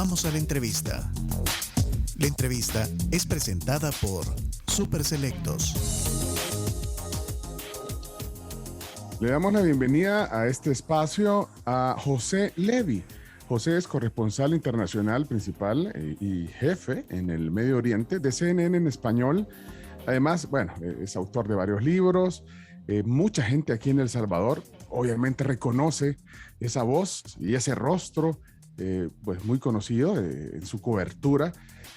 Vamos a la entrevista. La entrevista es presentada por Super Selectos. Le damos la bienvenida a este espacio a José Levy. José es corresponsal internacional principal y jefe en el Medio Oriente de CNN en español. Además, bueno, es autor de varios libros. Mucha gente aquí en El Salvador obviamente reconoce esa voz y ese rostro, pues muy conocido en su cobertura.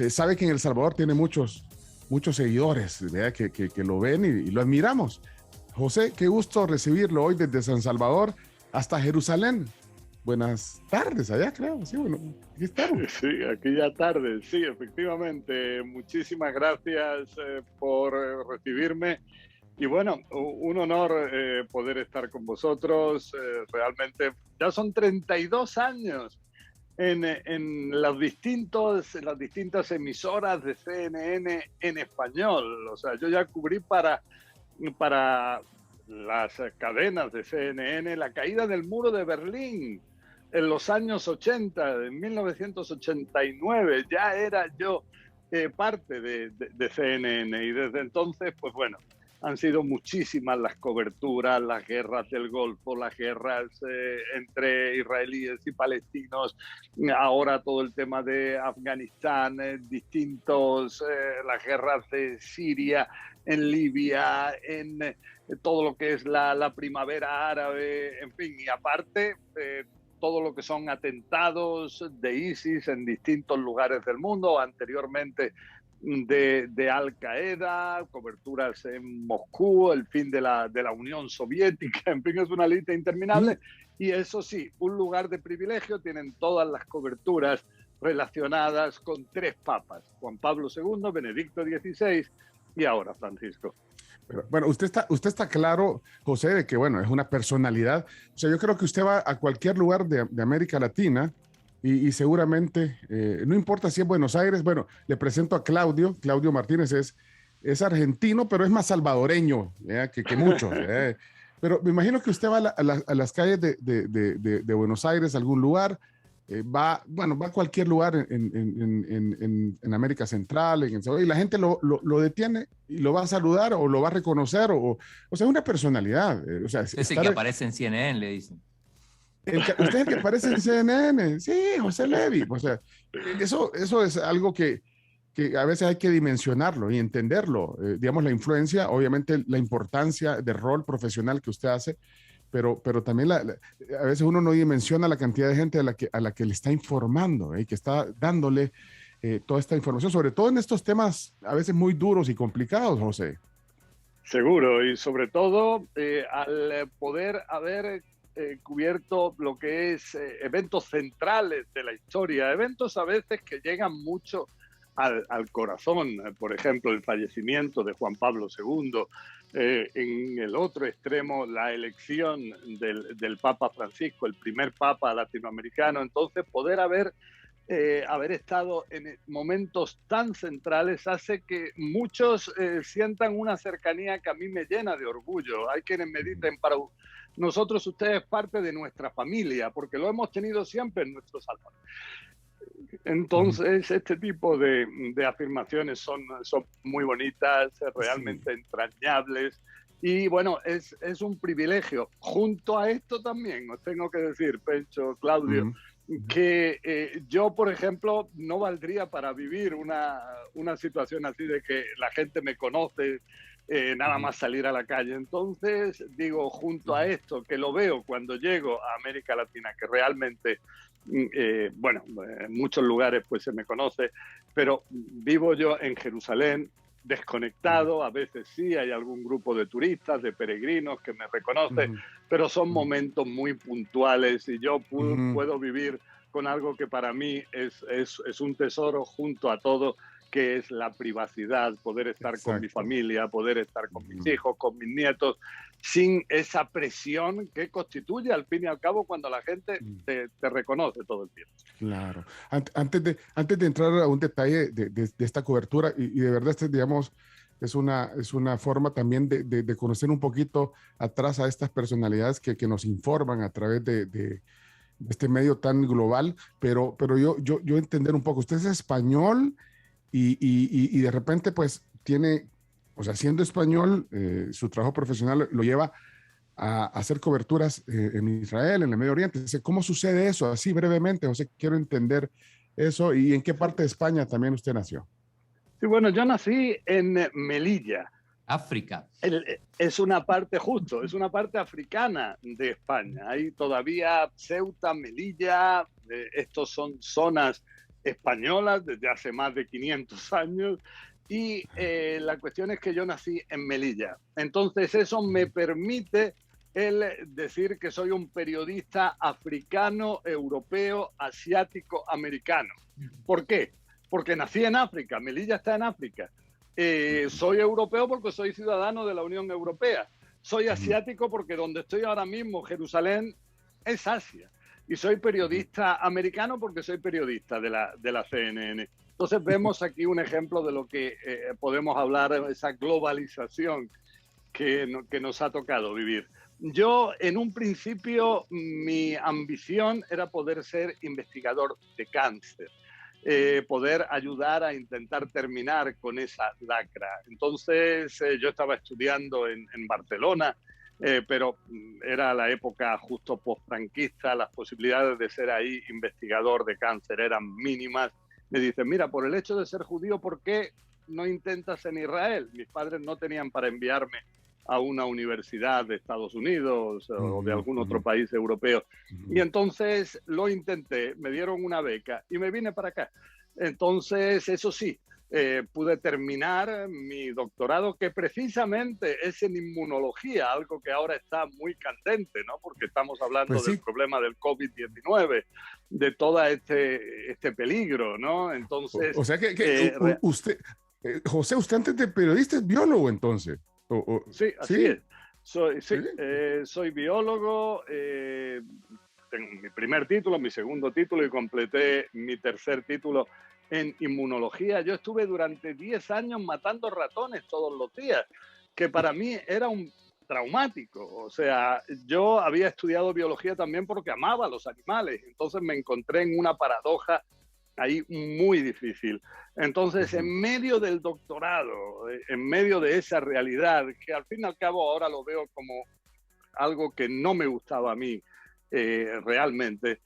Sabe que en El Salvador tiene muchos seguidores, ¿verdad? Que lo ven y lo admiramos. José, qué gusto recibirlo hoy desde San Salvador hasta Jerusalén. Buenas tardes allá, creo. Sí, bueno, aquí estamos. Sí, aquí ya tarde. Sí, efectivamente. Muchísimas gracias por recibirme. Y bueno, un honor poder estar con vosotros. Realmente ya son 32 años en las distintas emisoras de CNN en español. O sea, yo ya cubrí para las cadenas de CNN la caída del muro de Berlín en los años 80, en 1989. Ya era yo parte de CNN y desde entonces, pues bueno, han sido muchísimas las coberturas, las guerras del Golfo, las guerras entre israelíes y palestinos, ahora todo el tema de Afganistán, las guerras de Siria, en Libia, en todo lo que es la primavera árabe, en fin, y aparte todo lo que son atentados de ISIS en distintos lugares del mundo, anteriormente de Al Qaeda, coberturas en Moscú, el fin de la Unión Soviética, en fin, es una lista interminable. Y eso sí, un lugar de privilegio, tienen todas las coberturas relacionadas con 3 papas, Juan Pablo II, Benedicto XVI y ahora Francisco. Pero, bueno, usted está claro, José, de que bueno, es una personalidad. O sea, yo creo que usted va a cualquier lugar de América Latina y seguramente, no importa si es Buenos Aires, bueno, le presento a Claudio Martínez, es argentino, pero es más salvadoreño que muchos. Pero me imagino que usted va a las calles de Buenos Aires, a algún lugar, va a cualquier lugar en América Central, y la gente lo detiene y lo va a saludar o lo va a reconocer, o sea, es una personalidad. O sea, ese que aparece en CNN, le dicen. Usted es el que aparece en CNN, sí, José Levy. O sea, eso es algo que a veces hay que dimensionarlo y entenderlo. Digamos, la influencia, obviamente la importancia del rol profesional que usted hace, pero también a veces uno no dimensiona la cantidad de gente a la que le está informando y que está dándole toda esta información, sobre todo en estos temas a veces muy duros y complicados, José. Seguro, y sobre todo al poder haber cubierto lo que es eventos centrales de la historia, eventos a veces que llegan mucho al corazón, por ejemplo, el fallecimiento de Juan Pablo II, en el otro extremo, la elección del Papa Francisco, el primer Papa latinoamericano. Entonces, poder haber estado en momentos tan centrales hace que muchos sientan una cercanía que a mí me llena de orgullo. Hay quienes me dicen, para nosotros usted es parte de nuestra familia, porque lo hemos tenido siempre en nuestro salón. Entonces, este tipo de afirmaciones son muy bonitas, realmente entrañables. Y bueno, es un privilegio. Junto a esto también, os tengo que decir, Pencho, Claudio, que yo, por ejemplo, no valdría para vivir una situación así de que la gente me conoce nada más salir a la calle. Entonces, digo, junto a esto, que lo veo cuando llego a América Latina, que realmente, en muchos lugares pues se me conoce, pero vivo yo en Jerusalén, desconectado, a veces sí hay algún grupo de turistas, de peregrinos que me reconocen, pero son momentos muy puntuales y yo puedo vivir con algo que para mí es un tesoro junto a todo, que es la privacidad, poder estar con mi familia, poder estar con mis hijos, con mis nietos, sin esa presión que constituye al fin y al cabo cuando la gente te reconoce todo el tiempo. Claro. Antes de entrar a un detalle de esta cobertura, y de verdad, digamos, es una forma también de conocer un poquito atrás a estas personalidades que nos informan a través de este medio tan global, pero yo entender un poco, usted es español y de repente pues tiene, o sea, siendo español, su trabajo profesional lo lleva a hacer coberturas en Israel, en el Medio Oriente. ¿Cómo sucede eso? Así brevemente, José, quiero entender eso. ¿Y en qué parte de España también usted nació? Sí, bueno, yo nací en Melilla. África. Es una parte justo, es una parte africana de España. Hay todavía Ceuta, Melilla, estos son zonas españolas desde hace más de 500 años. Y la cuestión es que yo nací en Melilla. Entonces eso me permite el decir que soy un periodista africano, europeo, asiático, americano. ¿Por qué? Porque nací en África, Melilla está en África. Soy europeo porque soy ciudadano de la Unión Europea. Soy asiático porque donde estoy ahora mismo, Jerusalén, es Asia. Y soy periodista americano porque soy periodista de la CNN. Entonces vemos aquí un ejemplo de lo que podemos hablar, esa globalización que nos ha tocado vivir. Yo, en un principio, mi ambición era poder ser investigador de cáncer, poder ayudar a intentar terminar con esa lacra. Entonces, yo estaba estudiando en Barcelona, pero era la época justo post-franquista, las posibilidades de ser ahí investigador de cáncer eran mínimas. Me dicen, mira, por el hecho de ser judío, ¿por qué no intentas en Israel? Mis padres no tenían para enviarme a una universidad de Estados Unidos o de algún otro país europeo. Y entonces lo intenté, me dieron una beca y me vine para acá. Entonces, eso sí, pude terminar mi doctorado, que precisamente es en inmunología, algo que ahora está muy candente, ¿no? Porque estamos hablando del problema del COVID-19, de todo este peligro, ¿no? Entonces... O sea que usted, José, usted antes de periodista es biólogo, entonces. Sí, así es. Soy biólogo, tengo mi primer título, mi segundo título y completé mi tercer título en inmunología. Yo estuve durante 10 años matando ratones todos los días, que para mí era un traumático. O sea, yo había estudiado biología también porque amaba a los animales, entonces me encontré en una paradoja ahí muy difícil. Entonces, en medio del doctorado, en medio de esa realidad, que al fin y al cabo ahora lo veo como algo que no me gustaba a mí realmente,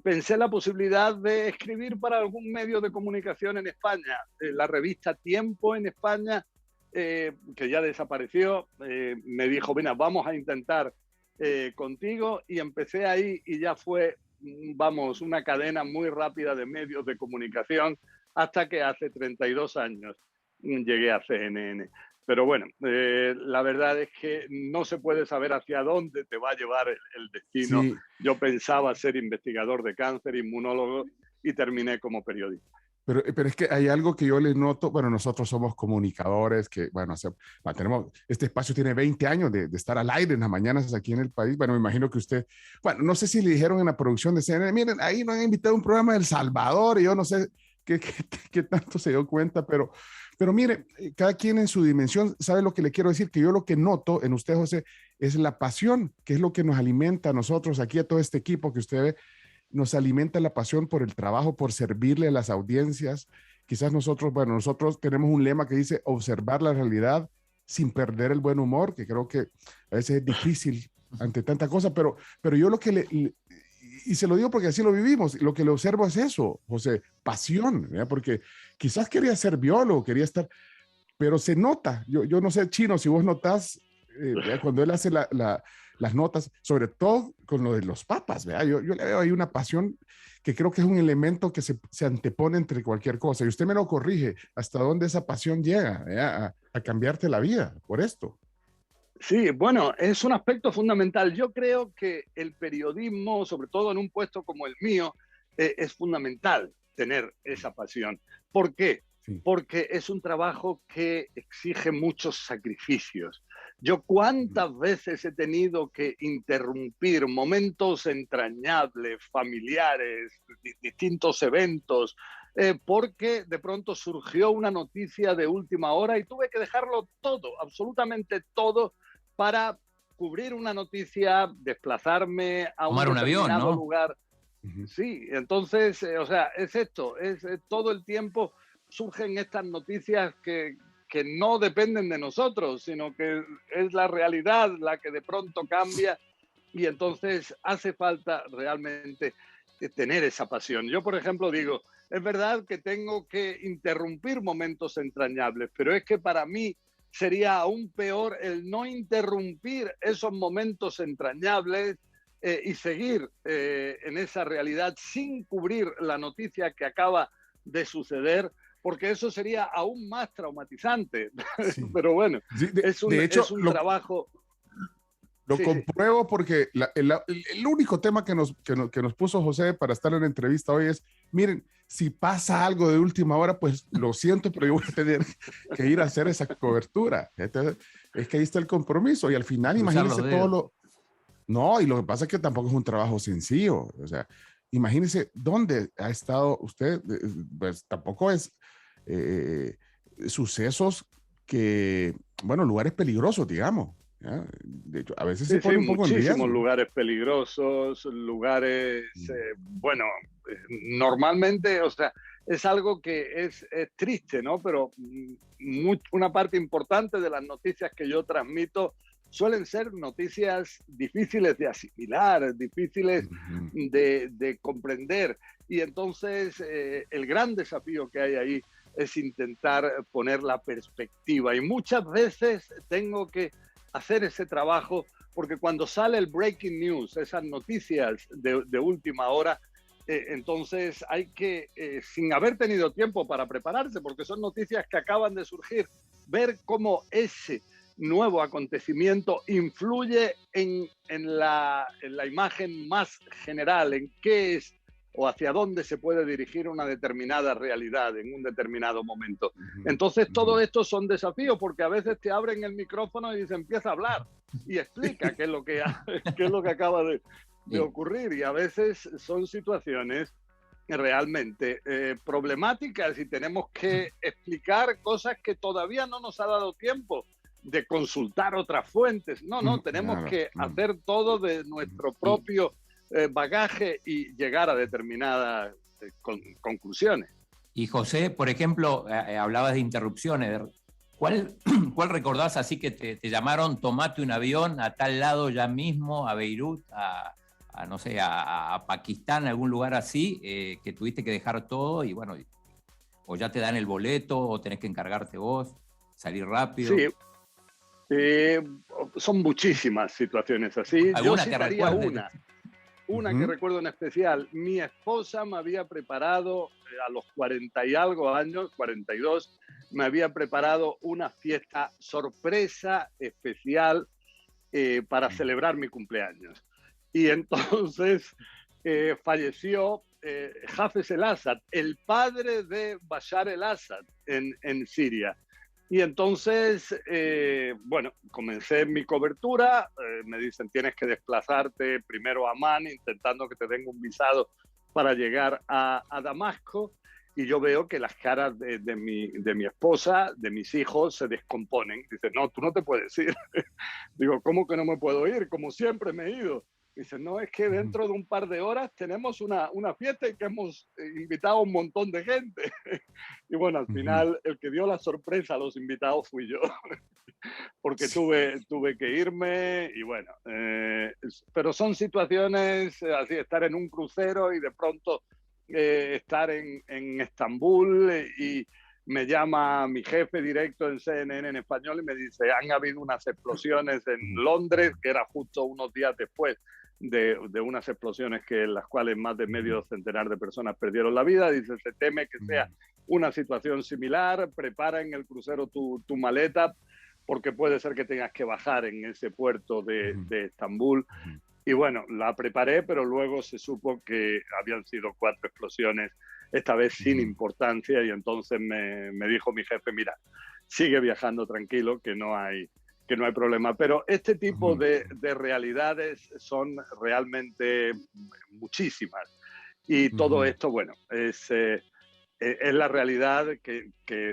pensé la posibilidad de escribir para algún medio de comunicación en España. La revista Tiempo en España, que ya desapareció, me dijo, mira, vamos a intentar contigo, y empecé ahí y ya fue, vamos, una cadena muy rápida de medios de comunicación hasta que hace 32 años llegué a CNN. Pero bueno, la verdad es que no se puede saber hacia dónde te va a llevar el destino. Sí. Yo pensaba ser investigador de cáncer, inmunólogo, y terminé como periodista. Pero es que hay algo que yo le noto, bueno, nosotros somos comunicadores, que, bueno, tenemos, este espacio tiene 20 años de estar al aire en las mañanas aquí en el país. Bueno, me imagino que usted, bueno, no sé si le dijeron en la producción de CNN, miren, ahí nos han invitado a un programa de El Salvador, y yo no sé qué tanto se dio cuenta, pero mire, cada quien en su dimensión sabe lo que le quiero decir, que yo lo que noto en usted, José, es la pasión, que es lo que nos alimenta a nosotros, aquí a todo este equipo que usted ve, nos alimenta la pasión por el trabajo, por servirle a las audiencias. Quizás nosotros tenemos un lema que dice observar la realidad sin perder el buen humor, que creo que a veces es difícil ante tanta cosa, pero yo lo que y se lo digo porque así lo vivimos, lo que le observo es eso, José, pasión, ¿verdad? Porque quizás quería ser biólogo, quería estar, pero se nota, yo no sé, Chino, si vos notás, cuando él hace las notas, sobre todo con lo de los papas, ¿verdad? Yo le veo ahí una pasión que creo que es un elemento que se antepone entre cualquier cosa, y usted me lo corrige, hasta dónde esa pasión llega a cambiarte la vida por esto. Sí, bueno, es un aspecto fundamental. Yo creo que el periodismo, sobre todo en un puesto como el mío, es fundamental tener esa pasión. ¿Por qué? Sí. Porque es un trabajo que exige muchos sacrificios. Yo cuántas veces he tenido que interrumpir momentos entrañables, familiares, distintos eventos, porque de pronto surgió una noticia de última hora y tuve que dejarlo todo, absolutamente todo, para cubrir una noticia, desplazarme a un avión, ¿no? lugar. Sí, entonces, o sea, es esto, todo el tiempo surgen estas noticias que no dependen de nosotros, sino que es la realidad la que de pronto cambia y entonces hace falta realmente tener esa pasión. Yo, por ejemplo, digo, es verdad que tengo que interrumpir momentos entrañables, pero es que para mí sería aún peor el no interrumpir esos momentos entrañables y seguir en esa realidad sin cubrir la noticia que acaba de suceder, porque eso sería aún más traumatizante. Sí. Pero bueno, Sí, es hecho, un trabajo. lo Sí, compruebo porque el único tema que nos puso José para estar en la entrevista hoy es, miren, si pasa algo de última hora, pues lo siento, pero yo voy a tener que ir a hacer esa cobertura. Entonces, es que ahí está el compromiso y al final Cruzar los imagínense todo dedos. lo... No, y lo que pasa es que tampoco es un trabajo sencillo. O sea, imagínense dónde ha estado usted, pues tampoco es eh, sucesos que, bueno, lugares peligrosos, digamos. ¿Ya? De hecho, a veces se sí, sí, pone un poco en muchísimos riesgo. lugares peligrosos, lugares, bueno, normalmente, o sea, es algo que es triste, ¿no? Pero una parte importante de las noticias que yo transmito suelen ser noticias difíciles de asimilar, difíciles Ujú. de comprender. Y entonces el gran desafío que hay ahí es intentar poner la perspectiva. Y muchas veces tengo que hacer ese trabajo porque cuando sale el breaking news, esas noticias de última hora, entonces hay que, sin haber tenido tiempo para prepararse, porque son noticias que acaban de surgir, ver cómo ese nuevo acontecimiento influye en la imagen más general, en qué es o hacia dónde se puede dirigir una determinada realidad en un determinado momento. Ujú, Entonces, ujú. todo esto son desafíos porque a veces te abren el micrófono y se empieza a hablar y explica qué es lo que, qué es lo que acaba de Y, ocurrir. Y a veces son situaciones realmente problemáticas y tenemos que explicar cosas que todavía no nos ha dado tiempo de consultar otras fuentes. No, no, tenemos Claro. que hacer todo de nuestro y, propio bagaje y llegar a determinadas conclusiones. y José, por ejemplo, hablabas de interrupciones. ¿Cuál, cuál recordás así que te llamaron, tomate un avión a tal lado ya mismo, a Beirut, no sé, a Pakistán, algún lugar así, que tuviste que dejar todo y bueno, o ya te dan el boleto o tenés que encargarte vos, salir rápido? Sí, eh, son muchísimas situaciones así. Yo ¿Alguna que citaría recuerdes? una que Ujú. recuerdo en especial. Mi esposa me había preparado a los 40 y algo años, 42, me había preparado una fiesta sorpresa especial para celebrar mi cumpleaños. Y entonces falleció Hafez el-Assad, el padre de Bashar el-Assad en Siria. Y entonces, bueno, comencé mi cobertura, me dicen tienes que desplazarte primero a Amán, intentando que te den un visado para llegar a Damasco, y yo veo que las caras de mi esposa, de mis hijos, se descomponen. Dice, no, tú no te puedes ir. Digo, ¿cómo que no me puedo ir? Como siempre me he ido. Dice, no, es que Ujú. dentro de un par de horas tenemos una fiesta y que hemos invitado a un montón de gente. Y bueno, al Ujú. final el que dio la sorpresa a los invitados fui yo, porque Sí. tuve que irme y bueno, pero son situaciones así, estar en un crucero y de pronto estar en Estambul y me llama mi jefe directo en CNN en español y me dice, han habido unas explosiones en Ujú. Londres, que era justo unos días después de unas explosiones que en las cuales más de Ujú. medio centenar de personas perdieron la vida. Dice, se teme que sea una situación similar, prepara en el crucero tu maleta porque puede ser que tengas que bajar en ese puerto Ujú. de Estambul. Ujú. Y bueno, la preparé, pero luego se supo que habían sido 4 explosiones, esta vez sin Ujú. importancia, y entonces me dijo mi jefe, mira, sigue viajando tranquilo, que no hay problema. Pero este tipo Ujú. de realidades son realmente muchísimas. Y todo Ujú. esto, bueno, es la realidad que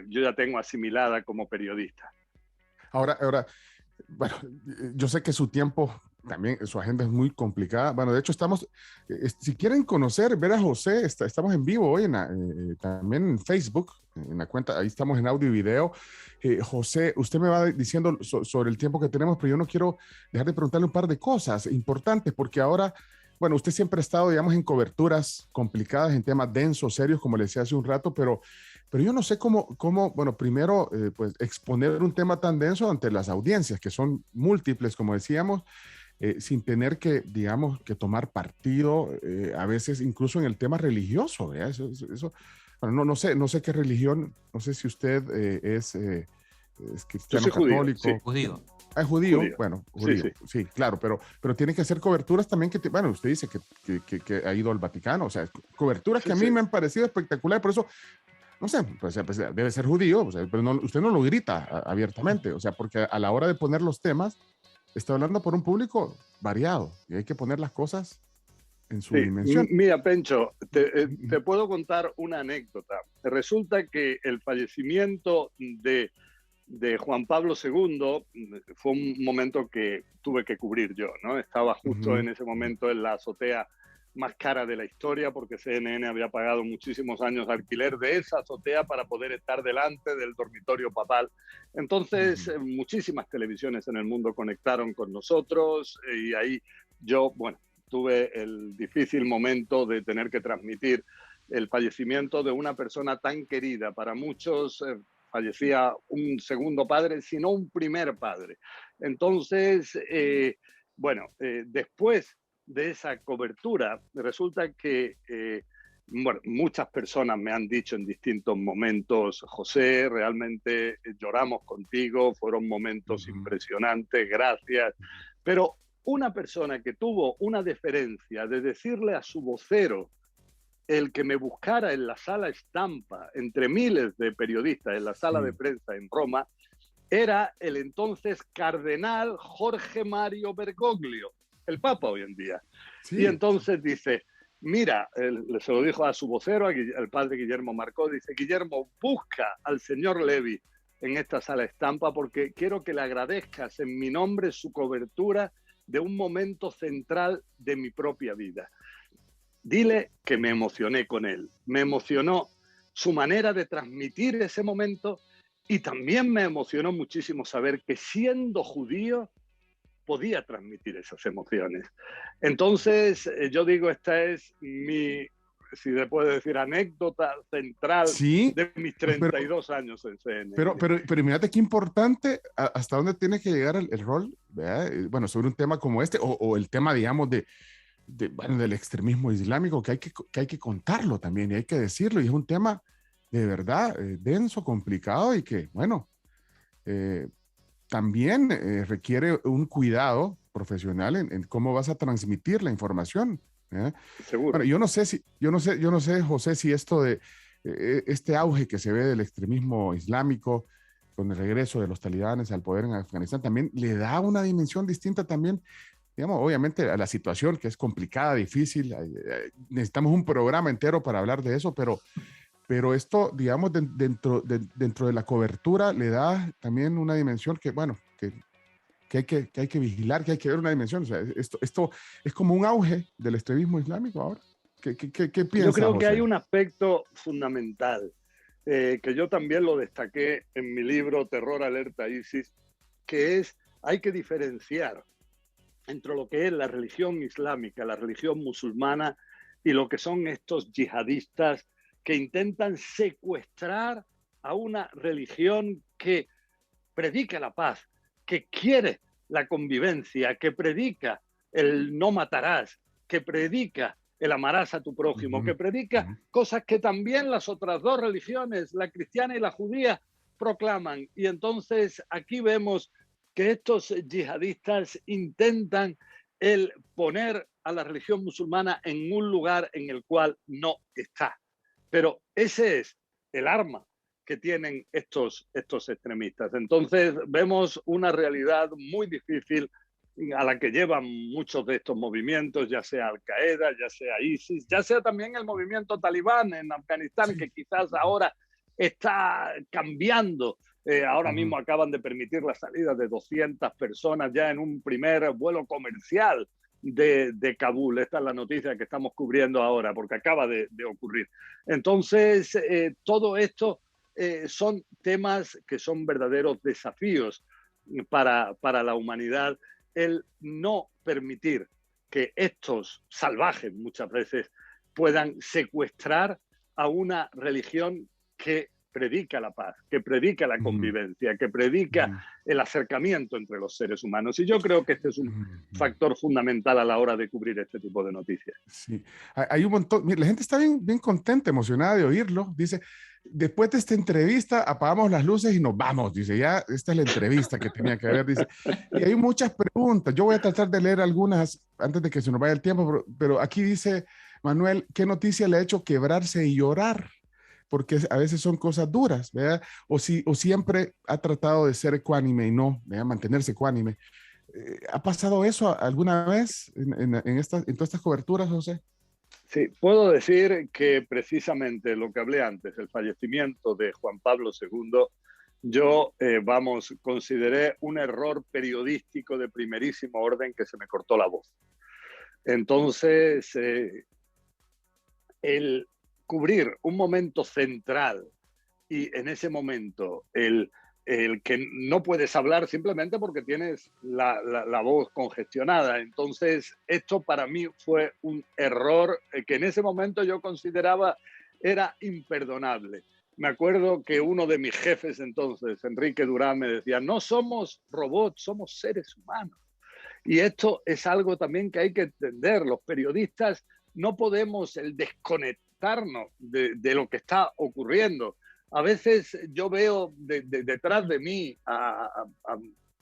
yo ya tengo asimilada como periodista. Ahora, bueno, yo sé que su tiempo también su agenda es muy complicada. Bueno, de hecho estamos, si quieren conocer, ver a José, estamos en vivo hoy también en Facebook, en la cuenta, ahí estamos en audio y video. José, usted me va diciendo sobre el tiempo que tenemos, pero yo no quiero dejar de preguntarle un par de cosas importantes, porque ahora, bueno, usted siempre ha estado, digamos, en coberturas complicadas, en temas densos, serios, como le decía hace un rato, pero yo no sé cómo bueno, primero, pues exponer un tema tan denso ante las audiencias, que son múltiples, como decíamos, sin tener que, digamos, que tomar partido, a veces incluso en el tema religioso, ¿verdad? Eso bueno, no sé qué religión, no sé si usted es cristiano, católico. Sí. Judío. Ah, es judío, bueno, judío, sí. sí, claro, pero tiene que hacer coberturas también bueno, usted dice que ha ido al Vaticano, o sea, coberturas que a mí me han parecido espectaculares, por eso, no sé, pues, debe ser judío, o sea, pero usted no lo grita abiertamente, o sea, porque a la hora de poner los temas, está hablando por un público variado y hay que poner las cosas en su dimensión. Mira, Pencho, te puedo contar una anécdota. Resulta que el fallecimiento de Juan Pablo II fue un momento que tuve que cubrir yo, ¿no? Estaba justo en ese momento en la azotea más cara de la historia porque CNN había pagado muchísimos años de alquiler de esa azotea para poder estar delante del dormitorio papal. Entonces, muchísimas televisiones en el mundo conectaron con nosotros y ahí yo, bueno, tuve el difícil momento de tener que transmitir el fallecimiento de una persona tan querida. Para muchos fallecía un segundo padre, sino un primer padre. Entonces, después de esa cobertura, resulta que bueno, muchas personas me han dicho en distintos momentos, José, realmente lloramos contigo, fueron momentos impresionantes, gracias. Pero una persona que tuvo una deferencia de decirle a su vocero el que me buscara en la sala Estampa, entre miles de periodistas en la sala de prensa en Roma, era el entonces cardenal Jorge Mario Bergoglio, el Papa hoy en día. Sí. Y entonces dice, mira, se lo dijo a su vocero, al padre Guillermo Marcó, dice, Guillermo, busca al señor Levi en esta sala Estampa porque quiero que le agradezcas en mi nombre su cobertura de un momento central de mi propia vida. Dile que me emocioné con él, me emocionó su manera de transmitir ese momento y también me emocionó muchísimo saber que siendo judío podía transmitir esas emociones. Entonces, yo digo, esta es mi, si se puede decir, anécdota central de mis 32 años en CNN. Pero imagínate qué importante hasta dónde tiene que llegar el rol, ¿verdad? Bueno, sobre un tema como este, o el tema, digamos, del extremismo islámico, que hay que contarlo también y hay que decirlo, y es un tema de verdad denso, complicado y que, bueno, también requiere un cuidado profesional en cómo vas a transmitir la información. Seguro. Bueno, yo no sé, José, si esto de este auge que se ve del extremismo islámico con el regreso de los talibanes al poder en Afganistán también le da una dimensión distinta también, digamos, obviamente a la situación que es complicada, difícil. Necesitamos un programa entero para hablar de eso, pero esto, digamos, dentro de la cobertura le da también una dimensión que, bueno, que hay que vigilar, que hay que ver una dimensión. O sea, esto es como un auge del extremismo islámico ahora. ¿Qué piensas, Yo creo José? que hay un aspecto fundamental que yo también lo destaqué en mi libro Terror Alerta ISIS, que es, hay que diferenciar entre lo que es la religión islámica, la religión musulmana y lo que son estos yihadistas que intentan secuestrar a una religión que predica la paz, que quiere la convivencia, que predica el no matarás, que predica el amarás a tu prójimo, que predica cosas que también las otras dos religiones, la cristiana y la judía, proclaman. Y entonces aquí vemos que estos yihadistas intentan el poner a la religión musulmana en un lugar en el cual no está. Pero ese es el arma que tienen estos extremistas. Entonces vemos una realidad muy difícil a la que llevan muchos de estos movimientos, ya sea Al-Qaeda, ya sea ISIS, ya sea también el movimiento talibán en Afganistán, que quizás ahora está cambiando Ahora mismo acaban de permitir la salida de 200 personas ya en un primer vuelo comercial de Kabul. Esta es la noticia que estamos cubriendo ahora, porque acaba de ocurrir. Entonces, todo esto son temas que son verdaderos desafíos para la humanidad. El no permitir que estos salvajes muchas veces puedan secuestrar a una religión que predica la paz, que predica la convivencia, que predica el acercamiento entre los seres humanos. Y yo creo que este es un factor fundamental a la hora de cubrir este tipo de noticias. Sí, hay un montón, la gente está bien contenta, emocionada de oírlo. Dice, después de esta entrevista apagamos las luces y nos vamos. Dice, ya esta es la entrevista que tenía que haber. Dice, y hay muchas preguntas. Yo voy a tratar de leer algunas antes de que se nos vaya el tiempo, pero aquí dice Manuel, ¿qué noticia le ha hecho quebrarse y llorar? Porque a veces son cosas duras, ¿verdad? O siempre ha tratado de ser ecuánime y no, ¿verdad? Mantenerse ecuánime. ¿Ha pasado eso alguna vez en todas estas coberturas, José? Sí, puedo decir que precisamente lo que hablé antes, el fallecimiento de Juan Pablo II, yo, consideré un error periodístico de primerísimo orden que se me cortó la voz. Entonces, el cubrir un momento central y en ese momento el que no puedes hablar simplemente porque tienes la voz congestionada. Entonces, esto para mí fue un error que en ese momento yo consideraba era imperdonable. Me acuerdo que uno de mis jefes entonces, Enrique Durán, me decía, no somos robots, somos seres humanos. Y esto es algo también que hay que entender. Los periodistas no podemos desconectarnos de lo que está ocurriendo. A veces yo veo detrás de mí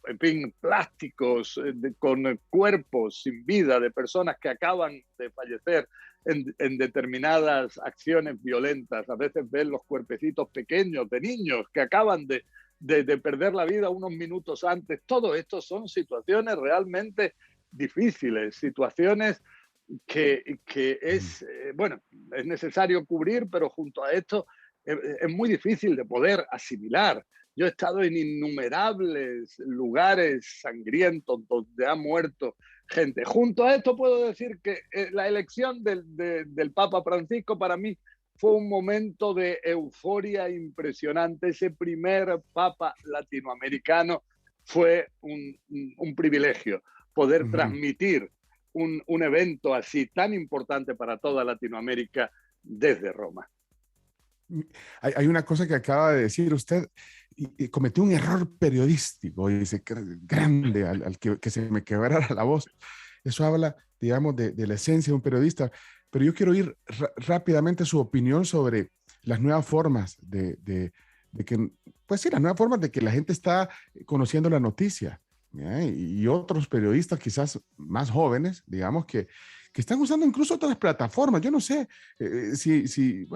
en fin, plásticos con cuerpos sin vida de personas que acaban de fallecer en determinadas acciones violentas. A veces ven los cuerpecitos pequeños de niños que acaban de perder la vida unos minutos antes. Todo esto son situaciones realmente difíciles, situaciones que es necesario cubrir, pero junto a esto es muy difícil de poder asimilar. Yo he estado en innumerables lugares sangrientos donde ha muerto gente. Junto a esto puedo decir que la elección del Papa Francisco para mí fue un momento de euforia impresionante. Ese primer Papa latinoamericano fue un privilegio poder transmitir un evento así tan importante para toda Latinoamérica desde Roma. Hay una cosa que acaba de decir usted, y cometió un error periodístico, y dice, grande, al que se me quebrara la voz. Eso habla, digamos, de la esencia de un periodista. Pero yo quiero ir rápidamente a su opinión sobre las nuevas formas de que, pues sí, las nuevas formas de que la gente está conociendo la noticia, ¿ya? Y otros periodistas quizás más jóvenes, digamos, que están usando incluso otras plataformas. Yo no sé si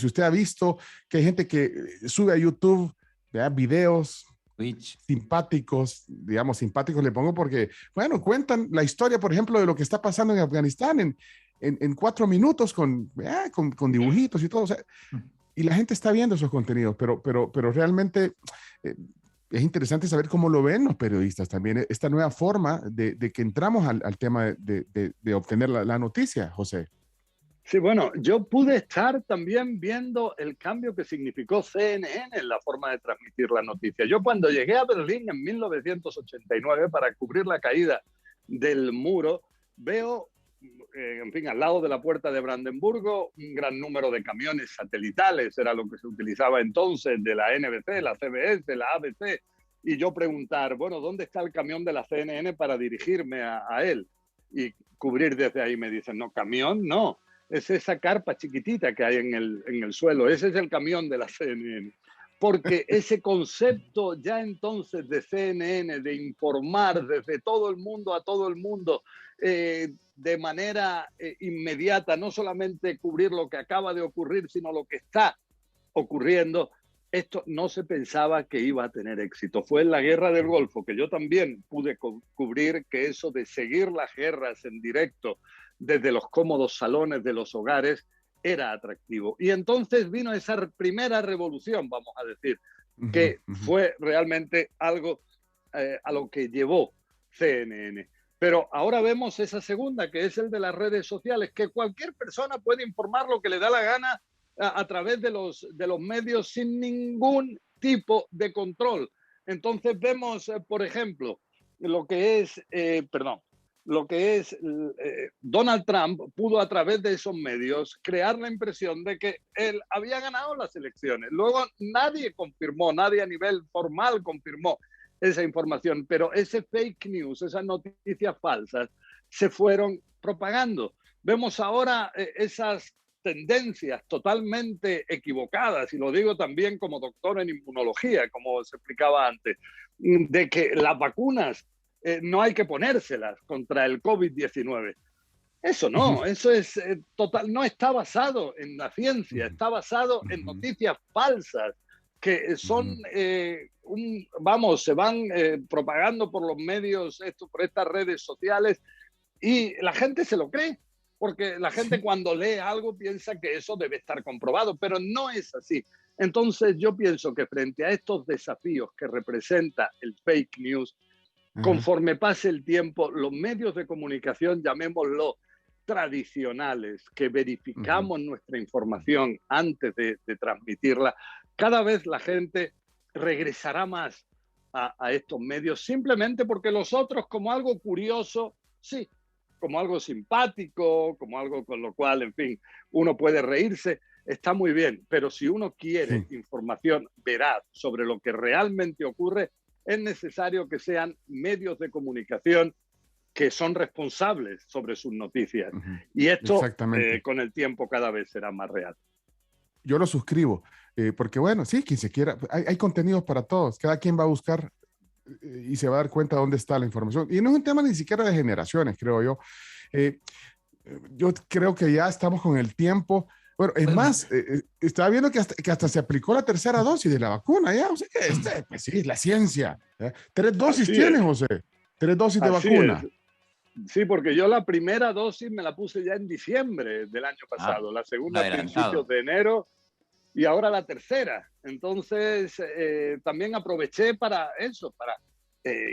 usted ha visto que hay gente que sube a YouTube, ¿verdad?, videos Twitch. simpáticos le pongo porque, bueno, cuentan la historia, por ejemplo, de lo que está pasando en Afganistán en 4 minutos con dibujitos y todo. O sea, y la gente está viendo esos contenidos, pero realmente es interesante saber cómo lo ven los periodistas también, esta nueva forma de que entramos al tema de obtener la noticia, José. Sí, bueno, yo pude estar también viendo el cambio que significó CNN en la forma de transmitir la noticia. Yo cuando llegué a Berlín en 1989 para cubrir la caída del muro, veo, en fin, al lado de la puerta de Brandenburgo, un gran número de camiones satelitales, era lo que se utilizaba entonces, de la NBC, la CBS, la ABC, y yo preguntar, bueno, ¿dónde está el camión de la CNN para dirigirme a él? Y cubrir desde ahí. Me dicen, no, camión no, es esa carpa chiquitita que hay en el suelo, ese es el camión de la CNN. Porque ese concepto ya entonces de CNN, de informar desde todo el mundo a todo el mundo, de manera inmediata, no solamente cubrir lo que acaba de ocurrir, sino lo que está ocurriendo, esto no se pensaba que iba a tener éxito. Fue en la Guerra del Golfo, que yo también pude cubrir, que eso de seguir las guerras en directo desde los cómodos salones de los hogares era atractivo. Y entonces vino esa primera revolución, vamos a decir, que fue realmente algo a lo que llevó CNN. Pero ahora vemos esa segunda, que es el de las redes sociales, que cualquier persona puede informar lo que le da la gana a través de los medios sin ningún tipo de control. Entonces vemos, por ejemplo, lo que es Donald Trump pudo a través de esos medios crear la impresión de que él había ganado las elecciones. Luego nadie confirmó, nadie a nivel formal confirmó esa información, pero ese fake news, esas noticias falsas, se fueron propagando. Vemos ahora esas tendencias totalmente equivocadas, y lo digo también como doctor en inmunología, como se explicaba antes, de que las vacunas no hay que ponérselas contra el COVID-19. Eso no, eso es total, no está basado en la ciencia, está basado en noticias falsas que son, se van propagando por los medios, por estas redes sociales, y la gente se lo cree, porque la gente cuando lee algo piensa que eso debe estar comprobado, pero no es así. Entonces yo pienso que frente a estos desafíos que representa el fake news, conforme pase el tiempo, los medios de comunicación, llamémoslo tradicionales, que verificamos nuestra información antes de transmitirla, cada vez la gente regresará más a estos medios, simplemente porque los otros, como algo curioso, sí, como algo simpático, como algo con lo cual, en fin, uno puede reírse, está muy bien, pero si uno quiere información veraz sobre lo que realmente ocurre, es necesario que sean medios de comunicación que son responsables sobre sus noticias. Y esto, con el tiempo, cada vez será más real. Yo lo suscribo, porque bueno, sí, quien se quiera, hay contenidos para todos, cada quien va a buscar y se va a dar cuenta de dónde está la información. Y no es un tema ni siquiera de generaciones, creo yo. Yo creo que ya estamos con el tiempo. Bueno, es más, estaba viendo que hasta se aplicó la tercera dosis de la vacuna, ¿ya? O sea, pues sí, la ciencia. 3 dosis tienes, José. 3 dosis de vacuna. Sí, porque yo la primera dosis me la puse ya en diciembre del año pasado, la segunda a principios de enero y ahora la tercera. Entonces, también aproveché para eso, para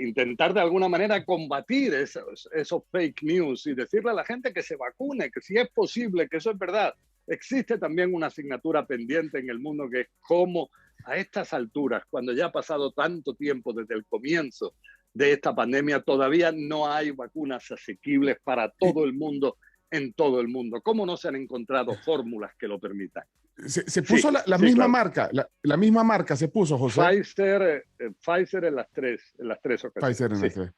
intentar de alguna manera combatir esos fake news y decirle a la gente que se vacune, que si es posible, que eso es verdad. Existe también una asignatura pendiente en el mundo que es cómo a estas alturas, cuando ya ha pasado tanto tiempo desde el comienzo de esta pandemia, todavía no hay vacunas asequibles para todo el mundo, en todo el mundo. ¿Cómo no se han encontrado fórmulas que lo permitan? Se puso la misma marca, la misma marca se puso, José. Pfizer en las tres ocasiones. Pfizer en las tres.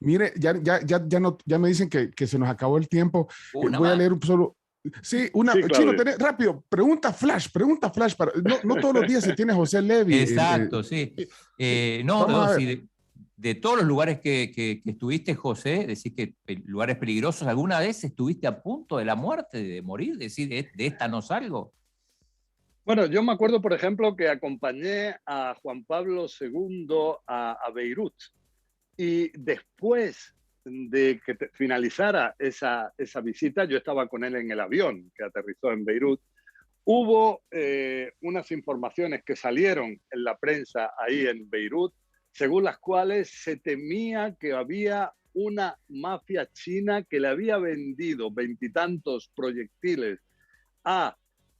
Mire, ya me dicen que se nos acabó el tiempo. Voy a leer solo... Sí, Chino, rápido, pregunta flash para, no todos los días se tiene José Levy. Exacto, sí. De todos los lugares que estuviste, José, decís que lugares peligrosos, ¿alguna vez estuviste a punto de la muerte, de morir? Decir, de esta no salgo. Bueno, yo me acuerdo, por ejemplo, que acompañé a Juan Pablo II a Beirut, y después de que finalizara esa visita, yo estaba con él en el avión que aterrizó en Beirut. Hubo unas informaciones que salieron en la prensa ahí en Beirut, según las cuales se temía que había una mafia china que le había vendido 20 y tantos proyectiles a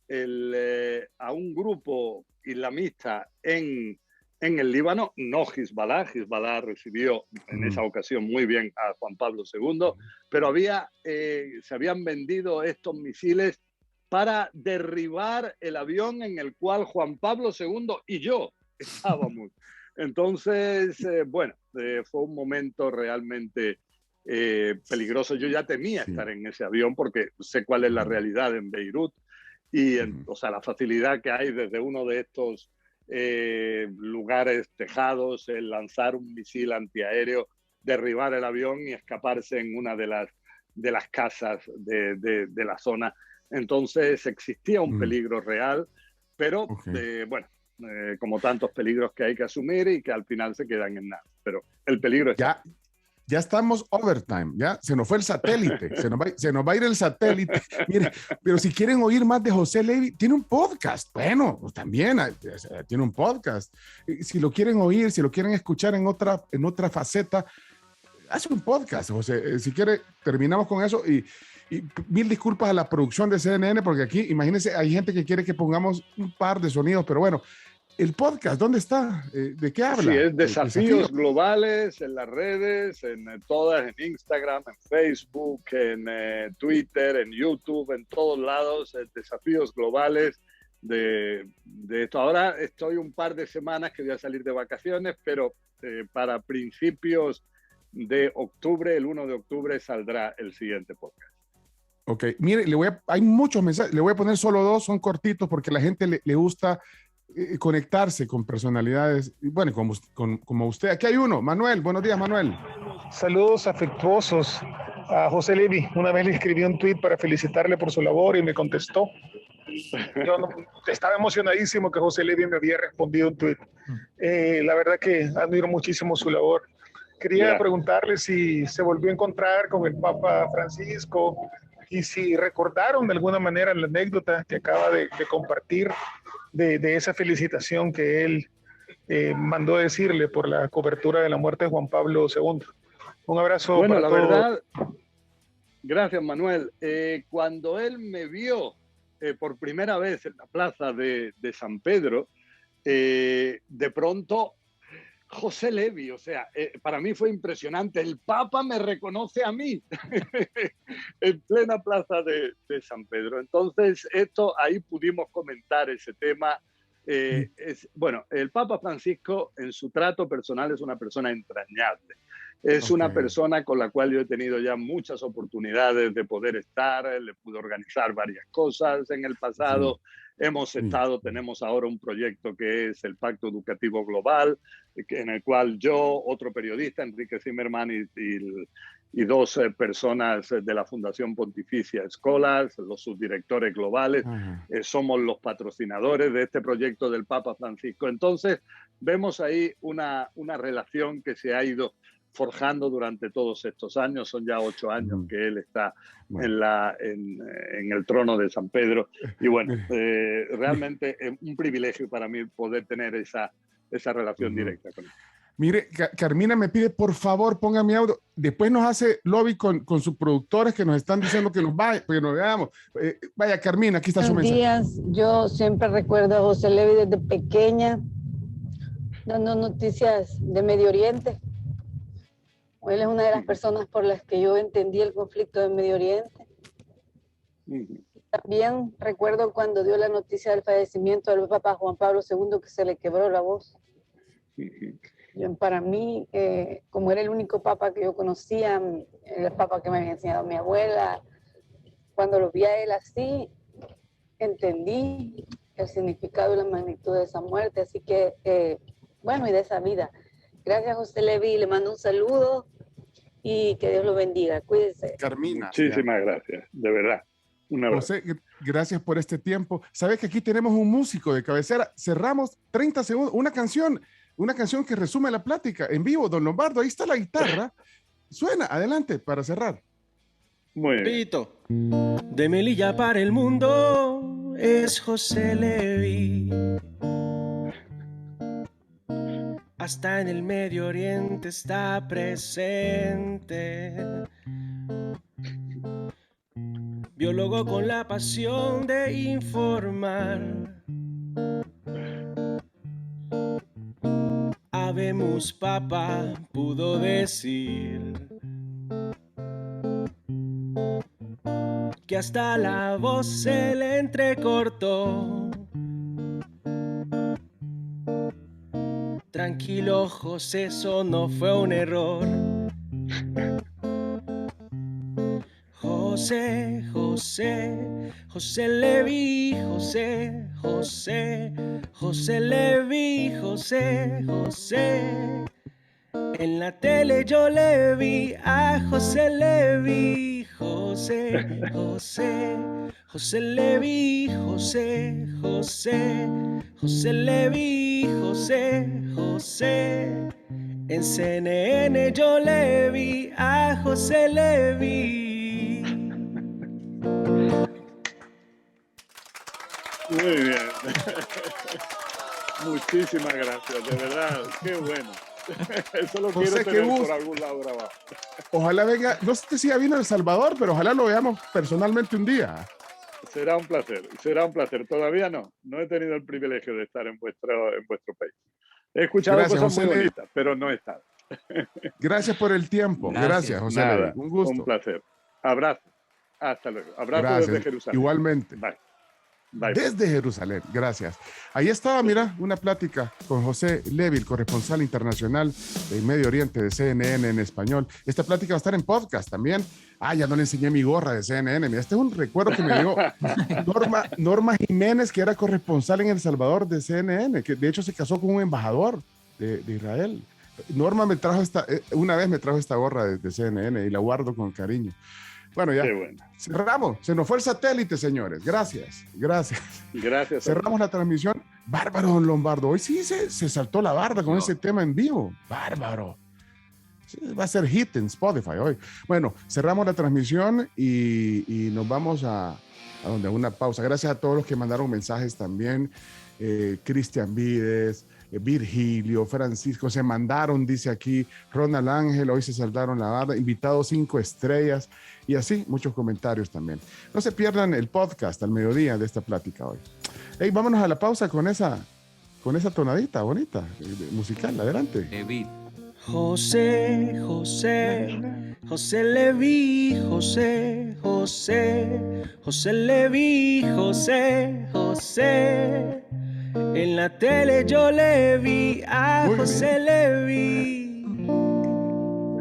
un grupo islamista en el Líbano, no Hezbollah. Hezbollah recibió en esa ocasión muy bien a Juan Pablo II, pero se habían vendido estos misiles para derribar el avión en el cual Juan Pablo II y yo estábamos. Entonces, fue un momento realmente peligroso. Yo ya temía estar en ese avión porque sé cuál es la realidad en Beirut y la facilidad que hay desde uno de estos lugares tejados, el lanzar un misil antiaéreo, derribar el avión y escaparse en una de las casas de la zona. Entonces existía un peligro real, pero como tantos peligros que hay que asumir y que al final se quedan en nada. Pero el peligro está. ya estamos overtime, ya se nos fue el satélite, se nos va a ir el satélite. Mire, pero si quieren oír más de José Levy, tiene un podcast. Bueno, pues también tiene un podcast. Si lo quieren oír, si lo quieren escuchar en otra faceta, hace un podcast, José. Si quiere, terminamos con eso y mil disculpas a la producción de CNN, porque aquí, imagínense, hay gente que quiere que pongamos un par de sonidos, pero bueno, el podcast, ¿dónde está? ¿De qué habla? Sí, es Desafíos Globales en las redes, en todas, en Instagram, en Facebook, en Twitter, en YouTube, en todos lados, Desafíos Globales de esto. Ahora estoy un par de semanas que voy a salir de vacaciones, pero para principios de octubre, el 1 de octubre, saldrá el siguiente podcast. Ok, mire, hay muchos mensajes, le voy a poner solo 2, son cortitos porque a la gente le gusta conectarse con personalidades, bueno, como usted. Aquí hay uno, Manuel. Buenos días, Manuel. Saludos afectuosos a José Levy. Una vez le escribí un tweet para felicitarle por su labor y me contestó. Yo estaba emocionadísimo que José Levy me había respondido un tweet. La verdad que admiro muchísimo su labor. Quería preguntarle si se volvió a encontrar con el Papa Francisco y si recordaron de alguna manera la anécdota que acaba de compartir de esa felicitación que él mandó decirle por la cobertura de la muerte de Juan Pablo II. Un abrazo bueno, para la todos. verdad, gracias, Manuel. Cuando él me vio por primera vez en la plaza de San Pedro, de pronto, José Levy, o sea, para mí fue impresionante. El Papa me reconoce a mí en plena plaza de San Pedro. Entonces, ahí pudimos comentar ese tema. Bueno, el Papa Francisco en su trato personal es una persona entrañable. Es una persona con la cual yo he tenido ya muchas oportunidades de poder estar, le pude organizar varias cosas en el pasado. Hemos estado, tenemos ahora un proyecto que es el Pacto Educativo Global, en el cual yo, otro periodista, Enrique Zimmerman, y 2 personas de la Fundación Pontificia Escolas, los subdirectores globales, somos los patrocinadores de este proyecto del Papa Francisco. Entonces, vemos ahí una relación que se ha ido forjando durante todos estos años. Son ya 8 años que él está en el trono de San Pedro. Y bueno, realmente es un privilegio para mí poder tener esa relación directa con él. Mire, Carmina me pide, por favor, ponga mi audio. Después nos hace lobby con sus productores que nos están diciendo que nos veamos. Vaya, Carmina, aquí está su mensaje. Buenos días. Yo siempre recuerdo a José Levy desde pequeña, dando noticias de Medio Oriente. Él es una de las personas por las que yo entendí el conflicto de Medio Oriente. También recuerdo cuando dio la noticia del fallecimiento del Papa Juan Pablo II, que se le quebró la voz. Para mí, como era el único papa que yo conocía, el papa que me había enseñado mi abuela, cuando lo vi a él así, entendí el significado y la magnitud de esa muerte. Así que, bueno, y de esa vida. Gracias, José Levy. Le mando un saludo y que Dios lo bendiga. Cuídese. Carmina. Muchísimas gracias, de verdad. Un abrazo. José, gracias por este tiempo. Sabes que aquí tenemos un músico de cabecera. Cerramos 30 segundos. Una canción que resume la plática en vivo. Don Lombardo, ahí está la guitarra. Suena, adelante, para cerrar. Muy bien. De Melilla para el mundo es José Levy. Hasta en el Medio Oriente está presente. Biólogo con la pasión de informar. Habemus Papa pudo decir que hasta la voz se le entrecortó. Tranquilo, José, eso no fue un error. José, José, José Levy, José, José, José Levy, José, José. En la tele yo le vi a José Levy, José, José, José Levy, José, José, José Levy, José, José. En CNN yo le vi a José Levi. Muy bien. Muchísimas gracias, de verdad, qué bueno. Eso lo quiero José, qué tener gusto. por algún lado grabado. Ojalá venga, no sé si ya vino a El Salvador, pero ojalá lo veamos personalmente un día. Será un placer, será un placer. Todavía no he tenido el privilegio de estar en vuestro país. He escuchado Gracias, cosas muy José Levi. bonitas, pero no he estado. Gracias por el tiempo. Gracias, José Nada, Levi. Un gusto. un placer. Abrazo. Hasta luego. Abrazo Gracias. desde Jerusalén. Igualmente. Bye. Bye. Desde Jerusalén, gracias. Ahí estaba, mira, una plática con José Levi, el corresponsal internacional del Medio Oriente de CNN en español. Esta plática va a estar en podcast también. Ah, ya no le enseñé mi gorra de CNN. Mira, este es un recuerdo que me dio Norma Jiménez, que era corresponsal en El Salvador de CNN, que de hecho se casó con un embajador de Israel. Norma me trajo una vez me trajo esta gorra de CNN y la guardo con cariño. Bueno, ya. Qué bueno. Cerramos. Se nos fue el satélite, señores. Gracias. Gracias. Cerramos la transmisión. Bárbaro, don Lombardo. Hoy sí se saltó la barda con ese tema en vivo. Bárbaro. Sí, va a ser hit en Spotify hoy. Bueno, cerramos la transmisión y nos vamos a una pausa. Gracias a todos los que mandaron mensajes también. Cristian Vides, Virgilio, Francisco, se mandaron, dice aquí, Ronald Ángel, hoy se saltaron la barda, invitados 5 estrellas y así muchos comentarios también. No se pierdan el podcast al mediodía de esta plática hoy. Hey, vámonos a la pausa con esa tonadita bonita, musical, adelante. José, José, José Levi, José, José, José Levi, José, José. En la tele yo le vi a Muy José Levi.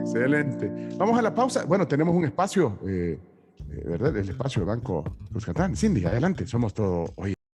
Excelente. Vamos a la pausa. Bueno, tenemos un espacio, ¿verdad? El espacio de Banco Cuscatlán. Cindy, adelante. Somos todo hoy.